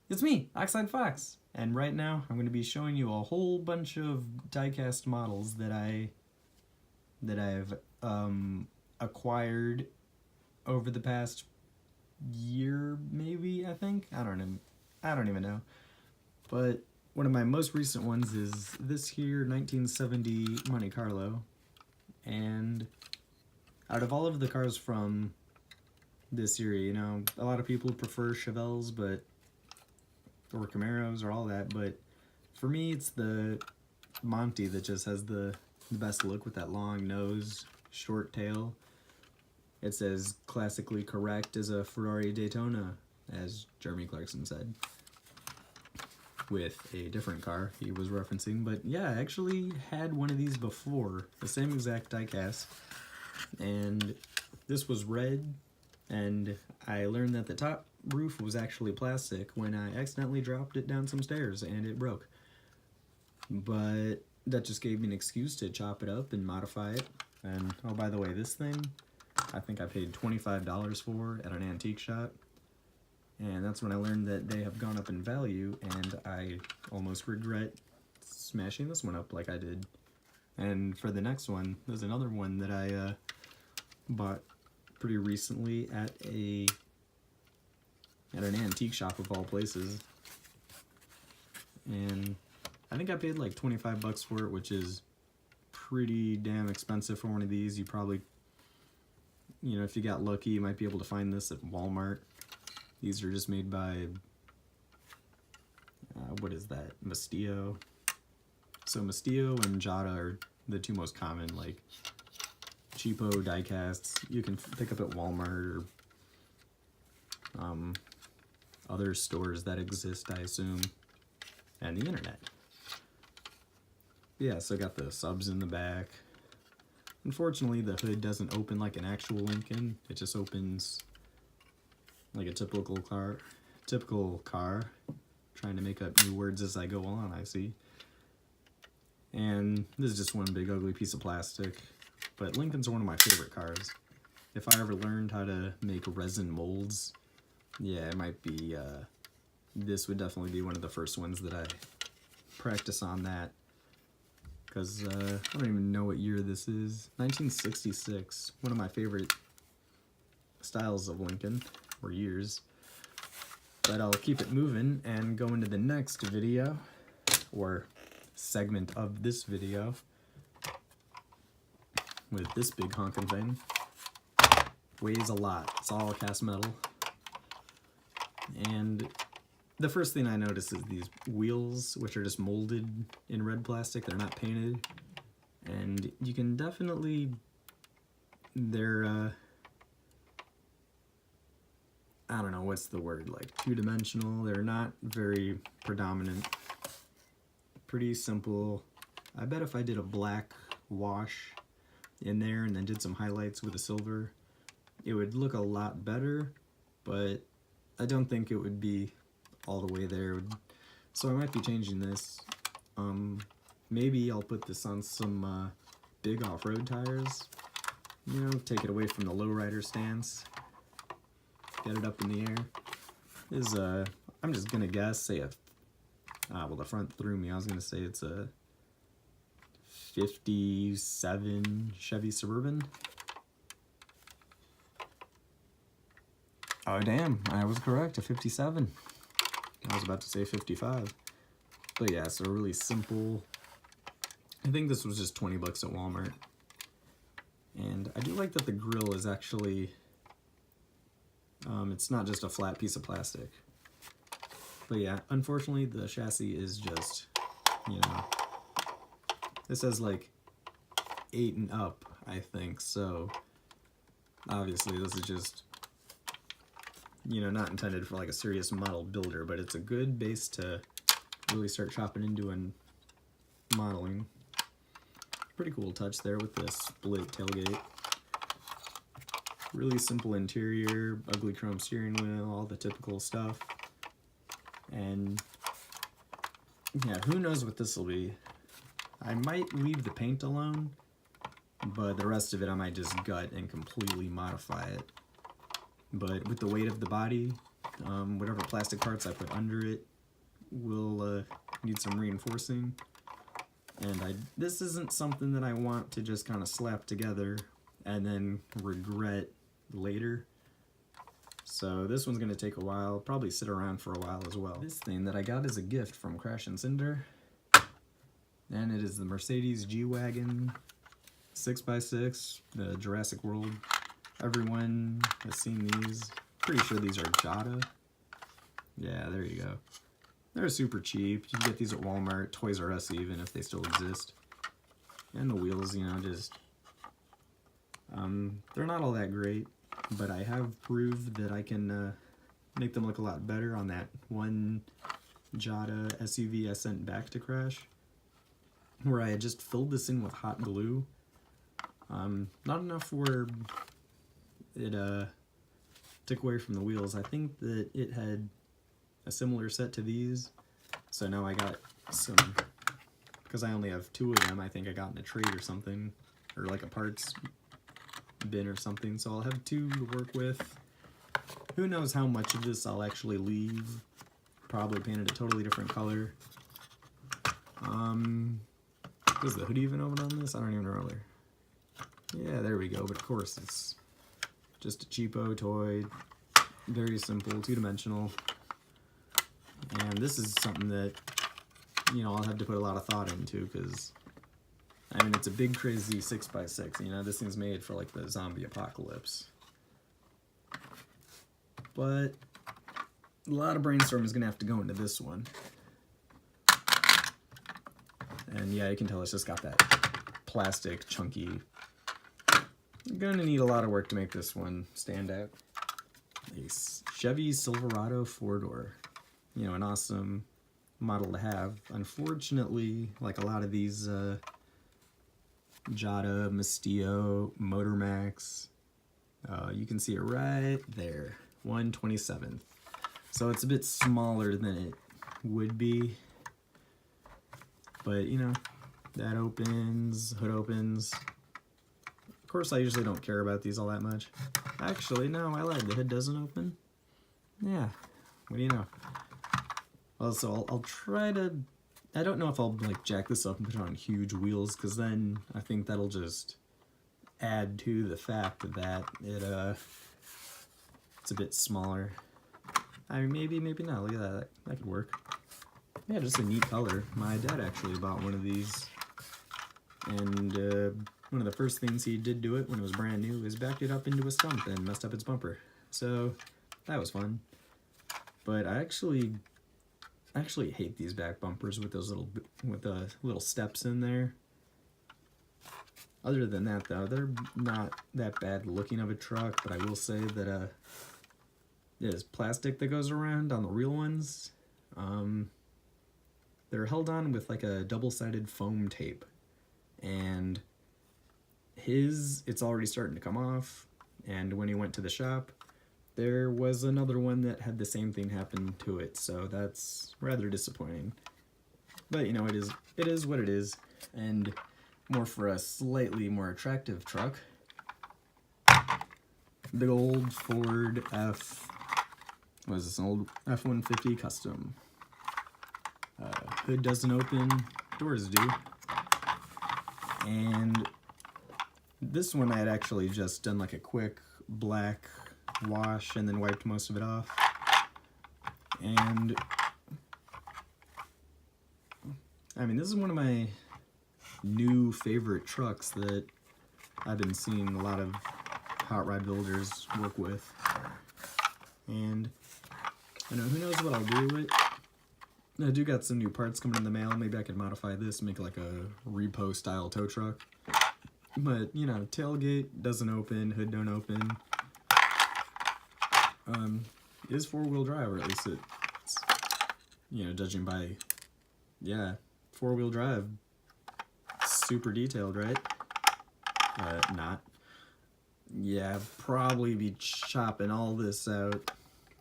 It's me, Oxide Fox, and right now I'm going to be showing you a whole bunch of diecast models that I've acquired over the past year, maybe. I think I don't even know. But one of my most recent ones is this here 1970 Monte Carlo, and out of all of the cars from this series, you know, a lot of people prefer Chevelles, or Camaros or all that, but for me it's the Monte that just has the best look with that long nose, short tail. It's as classically correct as a Ferrari Daytona, as Jeremy Clarkson said, with a different car he was referencing. But yeah, I actually had one of these before, the same exact diecast, and this was red, and I learned that the top roof was actually plastic when I accidentally dropped it down some stairs and it broke. But that just gave me an excuse to chop it up and modify it. And oh, by the way, this thing I think I paid $25 for at an antique shop, and that's when I learned that they have gone up in value, and I almost regret smashing this one up like I did. And for the next one, there's another one that I bought pretty recently at an antique shop of all places, and I think I paid like 25 bucks for it, which is pretty damn expensive for one of these. You probably, you know, if you got lucky, you might be able to find this at Walmart. These are just made by what is that, Mastillo. So Mastillo and Jada are the two most common, like, cheapo diecasts you can pick up at Walmart or other stores that exist, I assume, and the internet. Yeah, so I got the subs in the back. Unfortunately, the hood doesn't open like an actual Lincoln. It just opens like a typical car. Trying to make up new words as I go on, I see. And this is just one big ugly piece of plastic. But Lincolns are one of my favorite cars. If I ever learned how to make resin molds, yeah, it might be, this would definitely be one of the first ones that I practice on that. Because I don't even know what year this is. 1966, one of my favorite styles of Lincoln, or years. But I'll keep it moving and go into the next video, or segment of this video, with this big honkin' thing. Weighs a lot. It's all cast metal. And the first thing I notice is these wheels, which are just molded in red plastic. They're not painted. And you can definitely, they're, I don't know, what's the word, like two-dimensional. They're not very predominant. Pretty simple. I bet if I did a black wash in there and then did some highlights with a silver, it would look a lot better, but I don't think it would be all the way there. So I might be changing this. Maybe I'll put this on some big off-road tires, you know, take it away from the lowrider stance, get it up in the air. Is I'm just gonna guess, say well, the front threw me. I was gonna say it's a 57 Chevy Suburban. Oh damn, I was correct, a 57. I was about to say 55. But yeah, so really simple. I think this was just 20 bucks at Walmart. And I do like that the grill is actually, it's not just a flat piece of plastic. But yeah, unfortunately the chassis is just, you know, this says like 8 and up, I think, so obviously this is just, you know, not intended for like a serious model builder, but it's a good base to really start chopping into and modeling. Pretty cool touch there with the split tailgate. Really simple interior, ugly chrome steering wheel, all the typical stuff. And yeah, who knows what this will be. I might leave the paint alone, but the rest of it I might just gut and completely modify it. But with the weight of the body, Whatever plastic parts I put under it will need some reinforcing. And this isn't something that I want to just kind of slap together and then regret later. So this one's going to take a while, probably sit around for a while as well. This thing that I got is a gift from Crash and Cinder. And it is the Mercedes G Wagon 6x6, the Jurassic World. Everyone has seen these. Pretty sure these are Jada. Yeah, there you go. They're super cheap. You can get these at Walmart, Toys R Us even, if they still exist. And the wheels, you know, just... they're not all that great, but I have proved that I can make them look a lot better on that one Jada SUV I sent back to Crash, where I had just filled this in with hot glue. Not enough where it took away from the wheels. I think that it had a similar set to these, so now I got some, because I only have 2 of them, I think I got in a trade or something, or like a parts bin or something, so I'll have 2 to work with. Who knows how much of this I'll actually leave. Probably painted a totally different color. Does the hood even open on this? I don't even remember. Yeah, there we go, but of course it's just a cheapo toy. Very simple, 2-dimensional. And this is something that, you know, I'll have to put a lot of thought into, because, I mean, it's a big, crazy 6x6. You know, this thing's made for, like, the zombie apocalypse. But a lot of brainstorming is going to have to go into this one. And, yeah, you can tell it's just got that plastic, chunky... I'm going to need a lot of work to make this one stand out. A Chevy Silverado 4-door. You know, an awesome model to have. Unfortunately, like a lot of these Jada, Mistio, Motor Max, you can see it right there, 1/27. So it's a bit smaller than it would be. But, you know, that opens, hood opens. Of course, I usually don't care about these all that much. Actually, no, I lied. The hood doesn't open. Yeah, what do you know? Also, I'll try to... I don't know if I'll, like, jack this up and put it on huge wheels, because then I think that'll just add to the fact that it's a bit smaller. I mean, maybe not. Look at that. That could work. Yeah, just a neat color. My dad actually bought one of these, and one of the first things he did to it when it was brand new was backed it up into a stump and messed up its bumper. So that was fun. But I actually hate these back bumpers with those little steps in there. Other than that, though, they're not that bad looking of a truck, but I will say that there's plastic that goes around on the real ones. They're held on with like a double-sided foam tape, and it's already starting to come off. And when he went to the shop, there was another one that had the same thing happen to it, so that's rather disappointing. But, you know, it is what it is, and more for a slightly more attractive truck. Big old Ford what is this, an old F-150 Custom. Hood doesn't open, doors do. And this one I had actually just done like a quick black wash and then wiped most of it off. And I mean, this is one of my new favorite trucks that I've been seeing a lot of hot rod builders work with. And I know, who knows what I'll do with it. I do got some new parts coming in the mail. Maybe I could modify this, make like a repo style tow truck. But, you know, tailgate doesn't open, hood don't open. It is 4-wheel drive, or at least it's, you know, judging by, yeah, 4-wheel drive. Super detailed, right? Not. Yeah, probably be chopping all this out.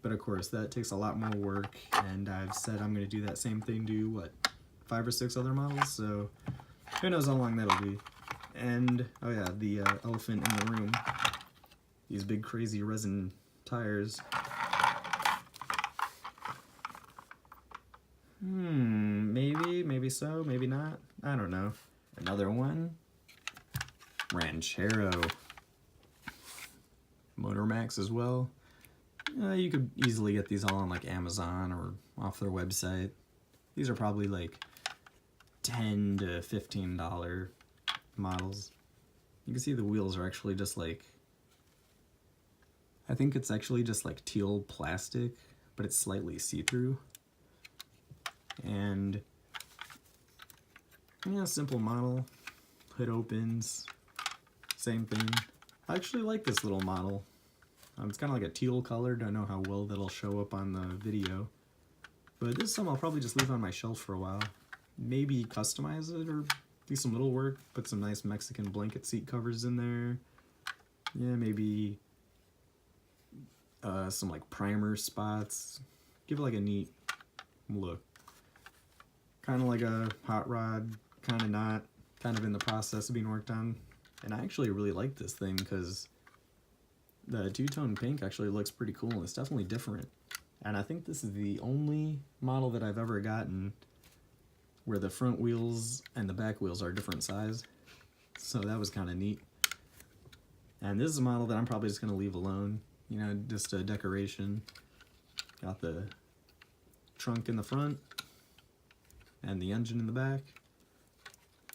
But of course, that takes a lot more work, and I've said I'm going to do that same thing to, what, 5 or 6 other models, so who knows how long that'll be. And, oh yeah, the elephant in the room. These big crazy resin tires. Maybe so, maybe not. I don't know. Another one. Ranchero Motor Max as well. You could easily get these all on like Amazon or off their website. These are probably like $10 to $15 models. You can see the wheels are actually just like, I think it's actually just like teal plastic, but it's slightly see-through. And yeah, simple model. Hood opens, same thing. I actually like this little model. It's kind of like a teal color. Don't know how well that'll show up on the video. But this is something I'll probably just leave on my shelf for a while. Maybe customize it or do some little work. Put some nice Mexican blanket seat covers in there. Yeah, maybe some like primer spots. Give it like a neat look. Kind of like a hot rod, kind of not. Kind of in the process of being worked on. And I actually really like this thing because the two-tone pink actually looks pretty cool and it's definitely different. And I think this is the only model that I've ever gotten where the front wheels and the back wheels are different size. So that was kind of neat. And this is a model that I'm probably just going to leave alone. You know, just a decoration. Got the trunk in the front and the engine in the back.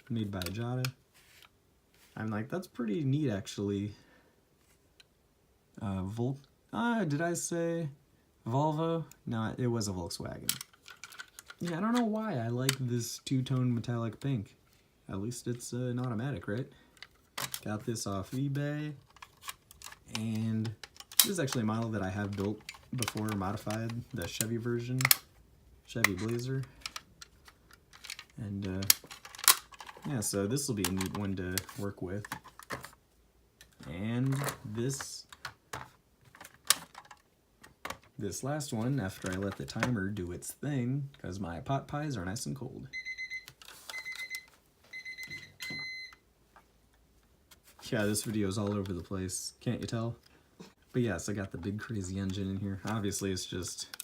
Made by Jada. I'm like, that's pretty neat actually. Did I say Volvo? No, it was a Volkswagen. Yeah, I don't know why I like this two-tone metallic pink. At least it's an automatic, right? Got this off eBay. And this is actually a model that I have built before, modified, the Chevy version. Chevy Blazer. And yeah, so this will be a neat one to work with. And this last one, after I let the timer do its thing, because my pot pies are nice and cold. Yeah, this video is all over the place, can't you tell? But yes, I got the big crazy engine in here. Obviously it's just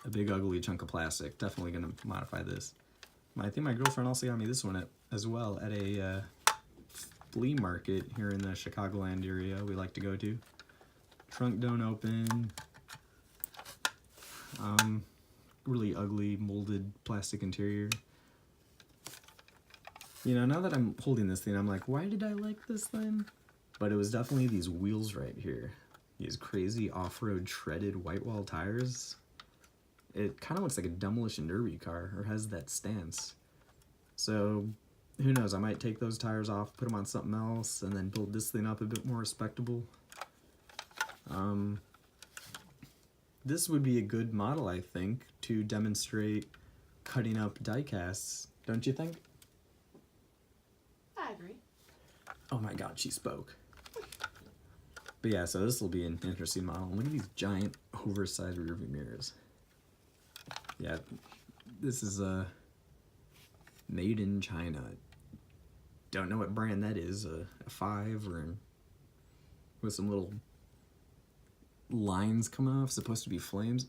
a big ugly chunk of plastic. Definitely gonna modify this. I think my girlfriend also got me this one as well at a flea market here in the Chicagoland area we like to go to. Trunk don't open. Really ugly molded plastic interior. You know, now that I'm holding this thing, I'm like, why did I like this thing? But it was definitely these wheels right here. These crazy off-road treaded white wall tires. It kind of looks like a demolition derby car, or has that stance. So, who knows, I might take those tires off, put them on something else, and then build this thing up a bit more respectable. This would be a good model, I think, to demonstrate cutting up diecasts, don't you think? I agree. Oh my god, she spoke. But yeah, so this will be an interesting model. Look at these giant oversized rearview mirrors. Yeah, this is made in China. Don't know what brand that is, a 5 or with some little lines coming off, supposed to be flames.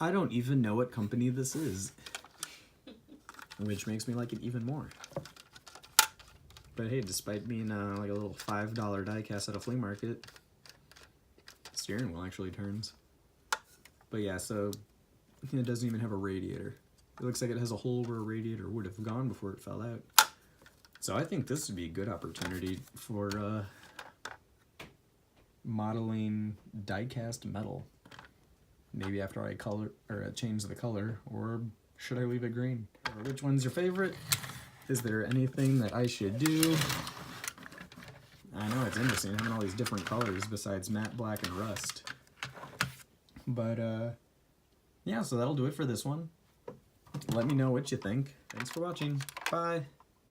I don't even know what company this is, which makes me like it even more. But hey, despite being like a little $5 diecast at a flea market, the steering wheel actually turns. But yeah, so it doesn't even have a radiator. It looks like it has a hole where a radiator would have gone before it fell out. So I think this would be a good opportunity for modeling diecast metal. Maybe after I color or change the color, or should I leave it green? Or which one's your favorite? Is there anything that I should do? I know it's interesting having all these different colors besides matte black and rust. But yeah, so that'll do it for this one. Let me know what you think. Thanks for watching. Bye.